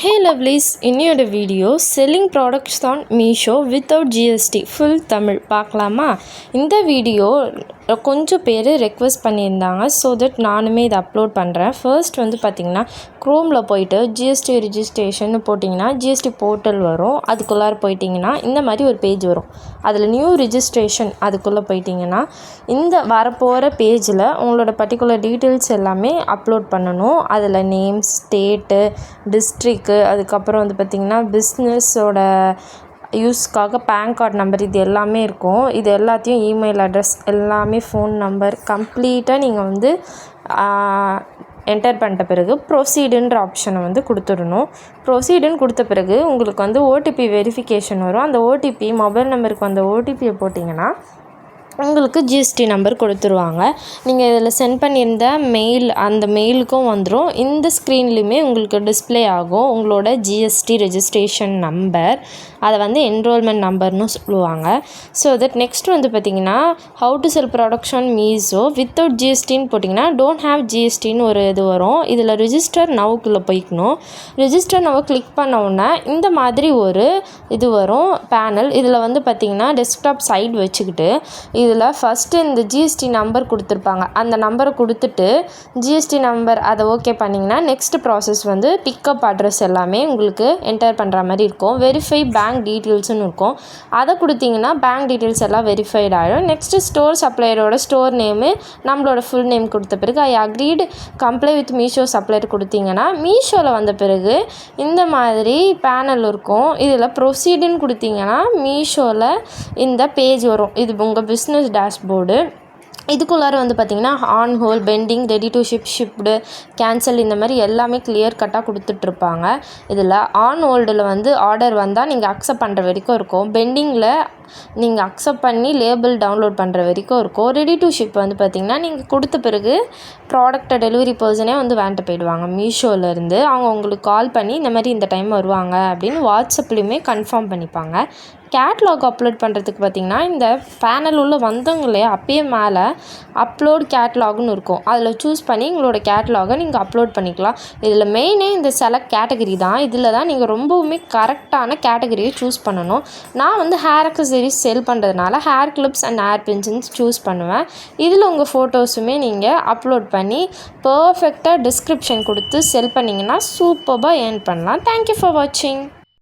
Hey lovelies, இன்னையோட video selling products on Meesho without GST full Tamil பார்க்கலாமா? இந்த வீடியோ கொஞ்சம் பேர் ரெக்வெஸ்ட் பண்ணியிருந்தாங்க. ஸோ தட் நானுமே இதை அப்லோட் பண்ணுறேன். ஃபர்ஸ்ட் வந்து பார்த்திங்கன்னா க்ரோமில் போயிட்டு ஜிஎஸ்டி ரிஜிஸ்ட்ரேஷன் போட்டிங்கன்னா ஜிஎஸ்டி போர்ட்டல் வரும். அதுக்குள்ளார போயிட்டிங்கன்னா இந்த மாதிரி ஒரு பேஜ் வரும். அதில் நியூ ரிஜிஸ்ட்ரேஷன் அதுக்குள்ளே போயிட்டிங்கன்னா இந்த வரப்போகிற பேஜில் உங்களோட பர்டிகுலர் டீட்டெயில்ஸ் எல்லாமே அப்லோட் பண்ணணும். அதில் நேம், ஸ்டேட்டு, டிஸ்ட்ரிக்கு, அதுக்கப்புறம் வந்து பார்த்திங்கன்னா பிஸ்னஸோட யூஸ்க்காக பேன் கார்டு நம்பர், இது எல்லாமே இருக்கும். இது எல்லாத்தையும் இமெயில் அட்ரஸ் எல்லாமே, ஃபோன் நம்பர் கம்ப்ளீட்டாக நீங்கள் வந்து என்டர் பண்ணிட்ட பிறகு ப்ரொசீடுன்ற ஆப்ஷனை வந்து கொடுத்துடணும். ப்ரொசீடுன்னு கொடுத்த பிறகு உங்களுக்கு வந்து ஓடிபி வெரிஃபிகேஷன் வரும். அந்த ஓடிபி மொபைல் நம்பருக்கு அந்த ஓடிபியை போட்டிங்கன்னா உங்களுக்கு ஜிஎஸ்டி நம்பர் கொடுத்துருவாங்க. நீங்கள் இதில் சென்ட் பண்ணியிருந்த மெயில், அந்த மெயிலுக்கும் வந்துடும். இந்த ஸ்க்ரீன்லேயுமே உங்களுக்கு டிஸ்பிளே ஆகும் உங்களோட ஜிஎஸ்டி ரெஜிஸ்ட்ரேஷன் நம்பர். அதை வந்து என்ரோல்மெண்ட் நம்பர்னு சொல்லுவாங்க. ஸோ தட் நெக்ஸ்ட் வந்து பார்த்திங்கன்னா how to sell products on Meesho without ஜிஎஸ்டின்னு போட்டிங்கன்னா டோன்ட் ஹேவ் ஜிஎஸ்டின்னு ஒரு இது வரும். இதில் ரிஜிஸ்டர் நவுக்குள்ளே போய்க்கணும். ரிஜிஸ்டர் நவ் கிளிக் பண்ண உடனே இந்த மாதிரி ஒரு இது வரும் பேனல். இதில் வந்து பார்த்திங்கன்னா டெஸ்க்டாப் சைடு வச்சுக்கிட்டு இதில் ஃபஸ்ட்டு இந்த ஜிஎஸ்டி நம்பர் கொடுத்துருப்பாங்க. அந்த நம்பரை கொடுத்துட்டு ஜிஎஸ்டி நம்பர் அதை ஓகே பண்ணிங்கன்னா நெக்ஸ்ட் ப்ராசஸ் வந்து பிக்கப் அட்ரஸ் எல்லாமே உங்களுக்கு என்டர் பண்ணுற மாதிரி இருக்கும். வெரிஃபை பேங்க் டீட்டெயில்ஸ்னு இருக்கும். அதை கொடுத்திங்கன்னா பேங்க் டீட்டெயில்ஸ் எல்லாம் வெரிஃபைட் ஆகிடும். நெக்ஸ்ட்டு ஸ்டோர் சப்ளையரோட ஸ்டோர் நேமு, நம்மளோட ஃபுல் நேம் கொடுத்த பிறகு I agree to comply with Meesho supplier கொடுத்திங்கன்னா மீஷோவில் வந்த பிறகு இந்த மாதிரி பேனல் இருக்கும். இதில் ப்ரொசீடுன்னு கொடுத்திங்கன்னா மீஷோவில் இந்த பேஜ் வரும். இது உங்கள் பிஸ்னஸ் டேஷ்போர்டு. இதுக்குள்ளார வந்து பார்த்திங்கன்னா on hold, pending, ready to ship, cancel, இந்த மாதிரி எல்லாமே கிளியர் கட்டாக கொடுத்துட்ருப்பாங்க. இதில் ஆன் ஹோல்டில் வந்து ஆர்டர் வந்தால் நீங்கள் அக்செப்ட் பண்ணுற வரைக்கும் இருக்கும். பெண்டிங்கில் நீங்கள் அக்செப்ட் பண்ணி லேபிள் டவுன்லோட் பண்ணுற வரைக்கும் இருக்கும். ரெடி டு ஷிப் வந்து பார்த்திங்கன்னா நீங்கள் கொடுத்த பிறகு ப்ராடக்டை டெலிவரி பர்சனே வந்து வாங்கிட்டு போயிடுவாங்க. மீஷோலேருந்து அவங்க உங்களுக்கு கால் பண்ணி இந்த மாதிரி இந்த டைம் வருவாங்க அப்படின்னு வாட்ஸ்அப்லேயுமே கன்ஃபார்ம் பண்ணிப்பாங்க. கேட்லாக் அப்லோட் பண்ணுறதுக்கு பார்த்திங்கன்னா இந்த பேனல் உள்ள வந்தவங்களே அப்பயே மேலே அப்லோட் கேட்லாக்னு இருக்கும். அதில் சூஸ் பண்ணி உங்களோட கேட்லாகை நீங்கள் அப்லோட் பண்ணிக்கலாம். இதில் மெயினே இந்த செலக்ட் கேட்டகரி தான். இதில் தான் நீங்கள் ரொம்பவுமே கரெக்டான கேட்டகரியை சூஸ் பண்ணணும். நான் வந்து ஹேர் அக்சசரிஸ் செல் பண்ணுறதுனால hair clips and hair pins choose பண்ணுவேன். இதில் உங்கள் ஃபோட்டோஸுமே நீங்கள் அப்லோட் பண்ணி பர்ஃபெக்டாக டிஸ்கிரிப்ஷன் கொடுத்து செல் பண்ணிங்கன்னா சூப்பராக ஏர்ன் பண்ணலாம். தேங்க்யூ ஃபார் வாட்சிங்.